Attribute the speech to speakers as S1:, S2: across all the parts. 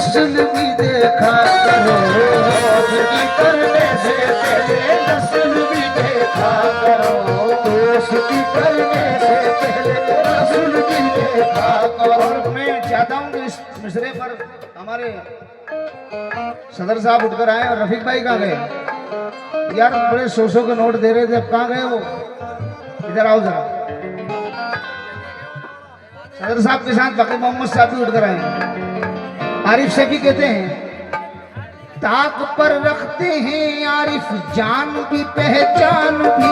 S1: नस्ल भी देखा करो, दोस्ती करने से पहले नस्ल भी देखा करो, दोस्ती करने से पहले नस्ल भी देखा करो। और मैं चाहता हूँ कि इस मिसरे पर हमारे सदर साहब उठकर आए। और रफीक भाई कहाँ गए यार? बड़े 100 के नोट दे रहे थे, अब कहाँ गए वो? इधर आओ जरा। सदर साहब के साथ फकीर मोहम्मद साहब भी उठकर आए। आरिफ शफी कहते हैं ताक पर रखते हैं आरिफ जान भी पहचान भी,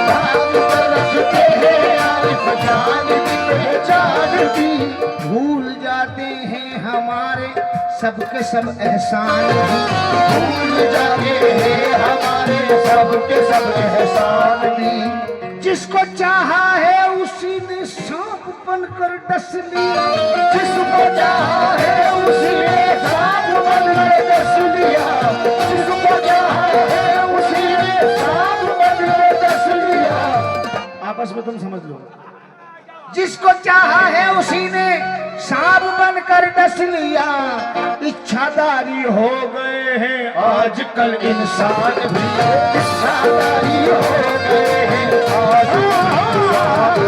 S1: ताक पर रखते हैं आरिफ जान भी पहचान भी, भूल जाते हैं हमारे सबके सब एहसान भी, भूल जाते हैं हमारे सबके सब एहसान भी। जिसको चाहा है उसी ने सांप बनकर डस लिया, जिसको चाहा है उसी ने सांप बनकर डस लिया, जिसको चाहा है उसी ने सांप बनकर डस लिया। आपस में तुम समझ लो, जिसको चाहा है उसी ने सांप बनकर डस लिया। इच्छाधारी हो गए हैं आजकल इंसान भी, इच्छाधारी हो गए हैं आजकल,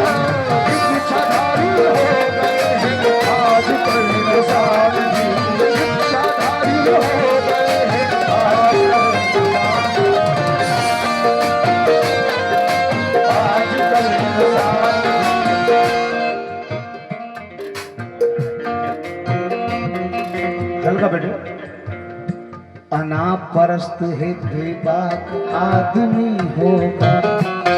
S1: इच्छाधारी हो गए हैं आजकल इंसान भी, इच्छाधारी हो गए हैं आजकल इंसान। हल्का बैठे। अना परस्त है बेबाक आदमी होगा,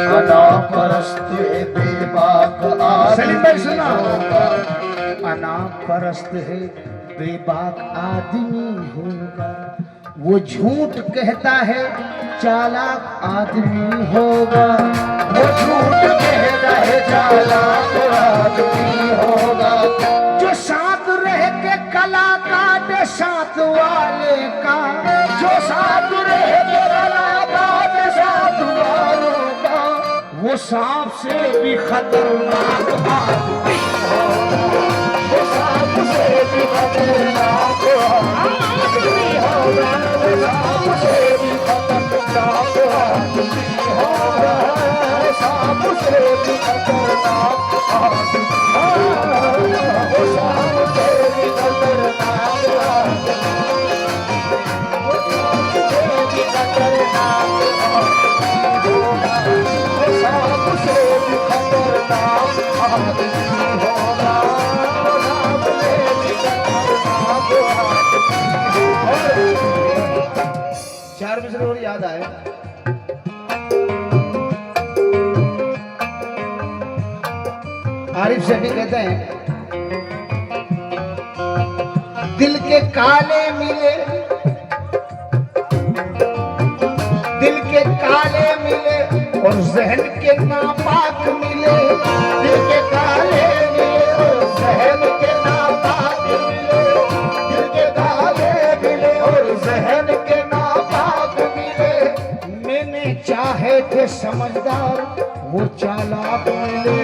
S1: अना परस्त है बेबाक आदमी होगा, अना परस्त है बेबाक आदमी होगा, वो झूठ कहता है चालाक आदमी होगा, वो झूठ कहता है चालाक आदमी होगा, जो साथ रह के कला काटे साथ वाले का, जो साथ रह के कला काटे साथ वालों का, वो सांप से भी खतरनाक आदमी होगा, वो सांप से भी खतरनाक आदमी होगा, वो सांप से भी खतरनाक आदमी होगा, वो सांप से भी खतरनाक आदमी होगा, वो सांप से भी खतरनाक आदमी, वो सांप से भी खतरनाक आदमी होगा, वो सांप से भी खतरनाक आदमी होगा, वो सांप से भी खतरनाक आदमी होगा। चार मिसरे और याद आए। आरिफ शफी कहते हैं दिल के काले मिले, दिल के काले मिले और जहन के नापाक मिले, दिल के काले मिले और जहन के नापाक मिले, दिल के काले मिले और जहन के नापाक मिले। मैंने चाहे थे समझदार वो चालाक मिले,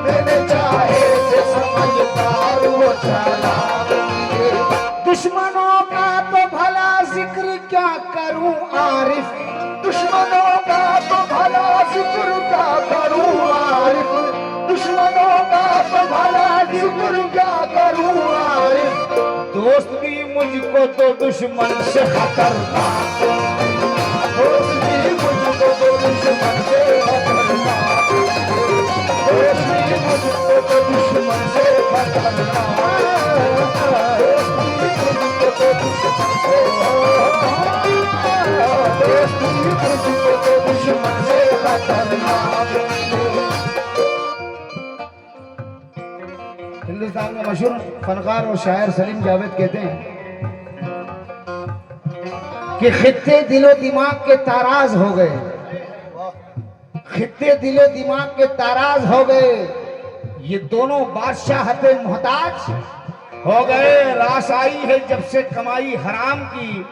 S1: मैंने चाहे थे समझदार वो चालाक मिले। दुश्मनों का तो भला जिक्र क्या करूं आरिफ, दुश्मनों का तो भला जिक्र क्या करूं आरिफ, दुश्मनों का तो भला जिक्र क्या करूं आरिफ। दोस्त भी मुझको तो दुश्मन से खतरनाक, दोस्त भी मुझको तो दुश्मन से खतरनाक, दोस्त भी मुझको तो दुश्मन से खतरनाक, दोस्त भी मुझको तो दुश्मन से खतरनाक, दोस्त भी मुझको तो दुश्मन से खतरनाक। हिंदुस्तान में मशहूर फनकार और शायर सलीम जावेद कहते हैं कि खित्ते दिलो दिमाग के ताराज हो गए, खित्ते दिलो दिमाग के ताराज हो गए, ये दोनों बादशाहते मोहताज हो गए। रास आई है जब से कमाई हराम की,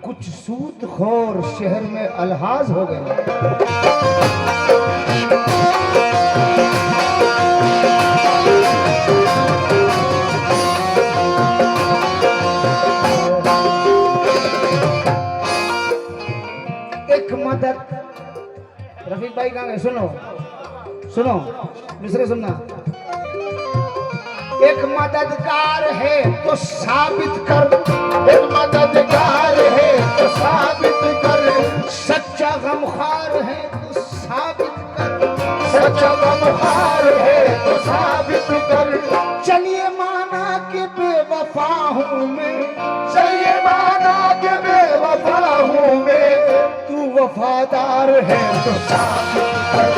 S1: कुछ सूदखोर शहर में अलहाज हो गए। भाई कहाँ गए? सुनो सुनो, मिसरे सुनना। एक मददगार है तो साबित कर,
S2: एक मददगार है तो साबित कर,
S1: सच्चा गमखार है तो साबित कर,
S2: सच्चा गमखार है तो साबित कर।
S1: चलिए माना कि बेवफा हूँ मैं,
S2: चलिए माना के बेवफा हूँ मैं,
S1: तू वफादार है
S2: तो साबित कर,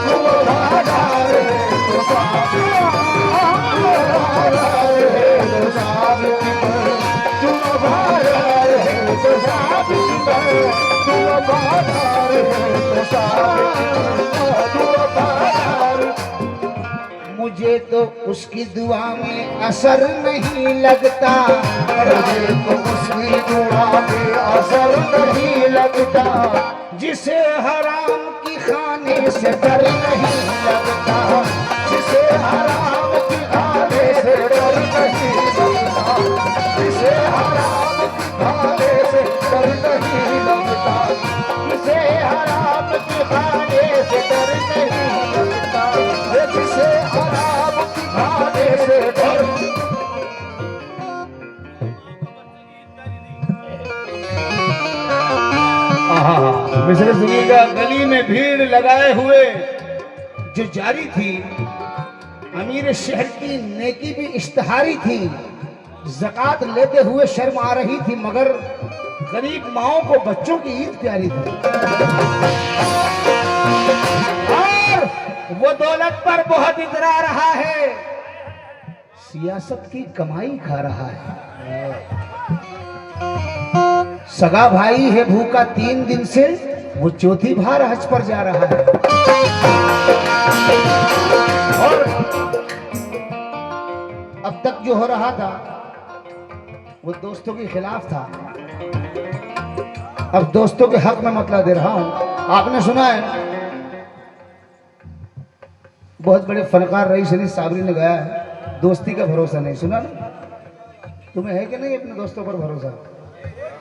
S2: तू वफादार है तो साबित कर, तू वफादार है तो साबित कर, तू वफादार है तो साबित कर, तू वफादार है तो साबित कर, तू वफादार।
S1: मुझे तो उसकी दुआ में असर नहीं लगता,
S2: मुझे तो उसकी दुआ में असर नहीं लगता,
S1: जिसे हराम की खाने से डर नहीं लगता,
S2: जिसे हराम की खाने से डर नहीं लगता, जिसे हराम की खाने से डर नहीं लगता, जिसे हराम की खाने से डर नहीं लगता, जिसे हराम की खाने से डर।
S1: मिस्र सुनिएगा। गली में भीड़ लगाए हुए जो जारी थी, अमीर शहर की नेकी भी इश्तिहारी थी, ज़कात लेते हुए शर्म आ रही थी, मगर गरीब माओं को बच्चों की ईद प्यारी थी। और वो दौलत पर बहुत इतरा रहा है, सियासत की कमाई खा रहा है। सगा भाई है भूखा 3 दिन से, वो चौथी बार हज पर जा रहा है। और अब तक जो हो रहा था वो दोस्तों के खिलाफ था, अब दोस्तों के हक में मतलब दे रहा हूं। आपने सुना है बहुत बड़े फनकार रईस शरीफ साबरी ने गाया है, दोस्ती का भरोसा नहीं। सुना ना? तुम्हें है कि नहीं अपने दोस्तों पर भरोसा?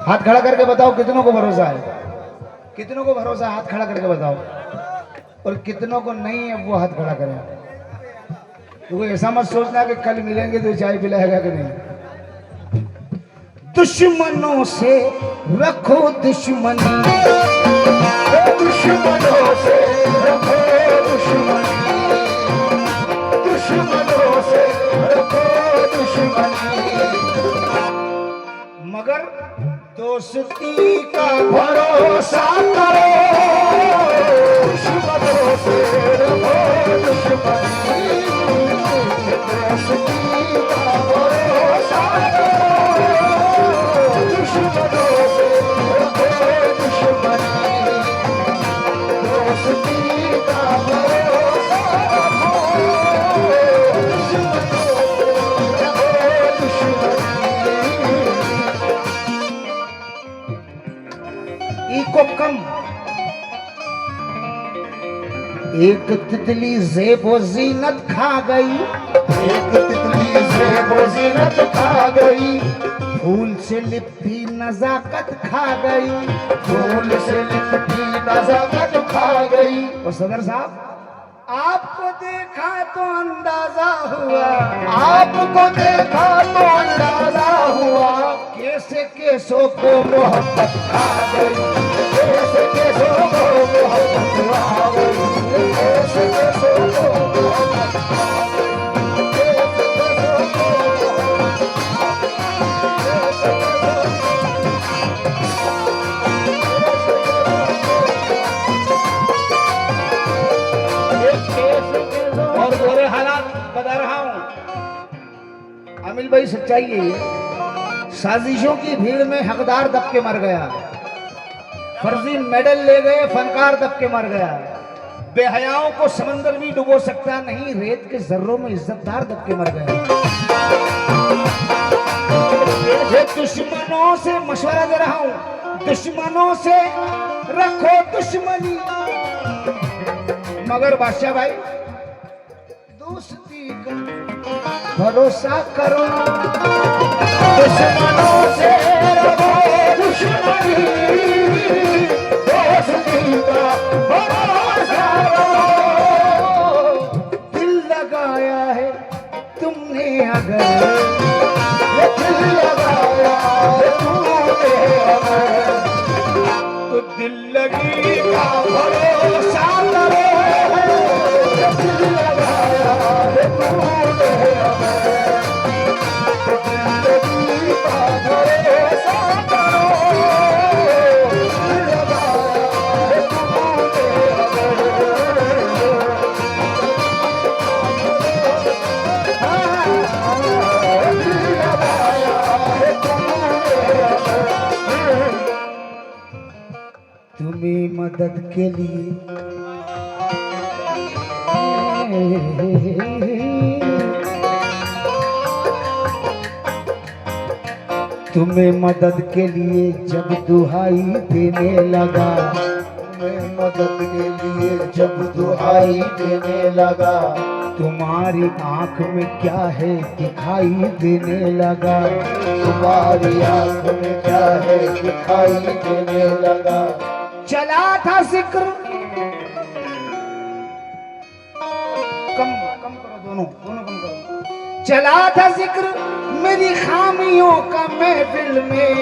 S1: हाथ खड़ा करके बताओ कितनों को भरोसा है, कितनों को भरोसा है? हाथ खड़ा करके बताओ। और कितनों को नहीं है वो हाथ खड़ा करें। तो ऐसा मत सोचना कि कल मिलेंगे तो चाय पिलाएगा कि नहीं। दुश्मनों से रखो दुश्मनी,
S2: दुश्मनों से रखो दुश्मनी, दुश्मनों से रखो दुश्मनी,
S1: मगर दोस्ती का
S2: भरोसा करो, दुश्मनों से रखो दुश्मनी, दोस्ती का भरोसा करो, दुश्मनों से रखो दुश्मनी, दोस्ती का भरोसा रखो, दुश्मनों से रखो दुश्मनी।
S1: को कम एक तितली ज़ेबो ज़ीनत खा गई,
S2: एक तितली ज़ेबो ज़ीनत खा गई,
S1: फूल से लिपटी नज़ाकत खा गई,
S2: फूल से लिपटी नज़ाकत खा गई।
S1: और सदर साहब आपको देखा तो अंदाजा हुआ,
S2: आपको देखा तो अंदाजा हुआ,
S1: कैसे केसों को
S2: मोहब्बत खा गई, कैसे केसों को मोहब्बत आ गई, कैसे केसों को मोहब्बत आ गई, कैसे केसों को
S1: और बुरे हालात बता रहा हूं। अमिल भाई सच्चाई है, साजिशों की भीड़ में हकदार दब के मर गया, फर्जी मेडल ले गए फनकार दब के मर गया, बेहयाओं को समंदर भी डुबो सकता नहीं, रेत के जर्रों में इज्जतदार दब के मर गया। ये दुश्मनों से मशवरा दे रहा हूं, दुश्मनों से रखो दुश्मनी, मगर बादशाह भाई दोस्ती का भरोसा करो,
S2: दुश्मनों से रखो दुश्मनी, दोस्ती का भरोसा
S1: तुमने अगर
S2: ये दिल लगाया है तूने अगर,
S1: तो दिल लगी का भरोसा करो।
S2: ये दिल लगाया है तूने अगर, तो जिंदगी का भरोसा करो। दिल लगाया है तूने
S1: तुम्हें मदद के लिए तुम्हें मदद के लिए जब दुहाई देने लगा,
S2: मैं मदद के लिए जब दुहाई देने लगा,
S1: तुम्हारी आंख में क्या है दिखाई देने लगा।
S2: तुम्हारी आंख में क्या है दिखाई देने लगा।
S1: चला था जिक्र, कम कम करो, दोनों दोनों कम करो। चला था जिक्र मेरी खामियों का महफिल में,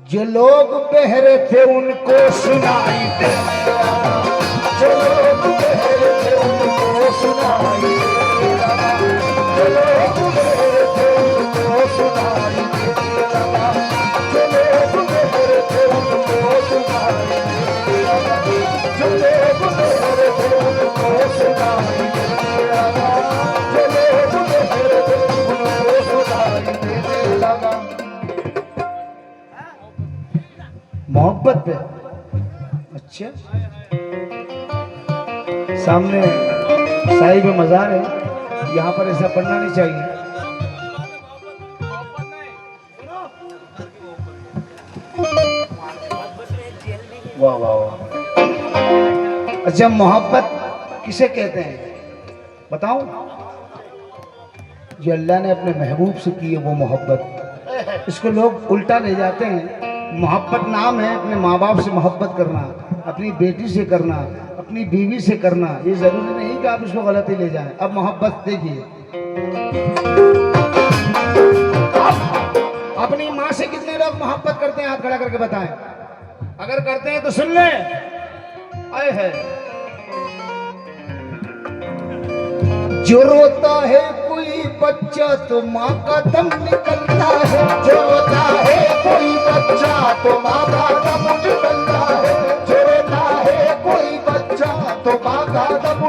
S1: जो लोग बहरे थे उनको सुनाई दे।
S2: जो लोग बहरे थे उनको सुनाई देने लगा, जो लोग बहरे थे उनको सुनाई देने लगा, जो लोग बहरे थे उनको सुनाई देने लगा, जो लोग बहरे थे उनको सुनाई देने लगा, जो लोग बहरे थे उनको सुनाई देने लगा।
S1: मोहब्बत पे अच्छा, सामने साहिब मज़ार है, यहाँ पर ऐसा पढ़ना नहीं चाहिए। वाह वाह वाह। अच्छा, मोहब्बत किसे कहते हैं बताऊं? जो अल्लाह ने अपने महबूब से की है वो मोहब्बत। इसको लोग उल्टा ले जाते हैं। मोहब्बत नाम है अपने माँ बाप से मोहब्बत करना, अपनी बेटी से करना, अपनी बीवी से करना। ये जरूरी नहीं कि आप इसको गलती ले जाएं। अब मोहब्बत देखिए, अपनी माँ से कितने लोग मोहब्बत करते हैं? हाथ खड़ा करके बताएं। अगर करते हैं तो सुन ले। आए है जो रोता है कोई बच्चा तो माँ का दम निकलता है,
S2: जो रोता है कोई बच्चा तो माँ का दम निकलता है, जो रोता है कोई बच्चा तो माँ का दम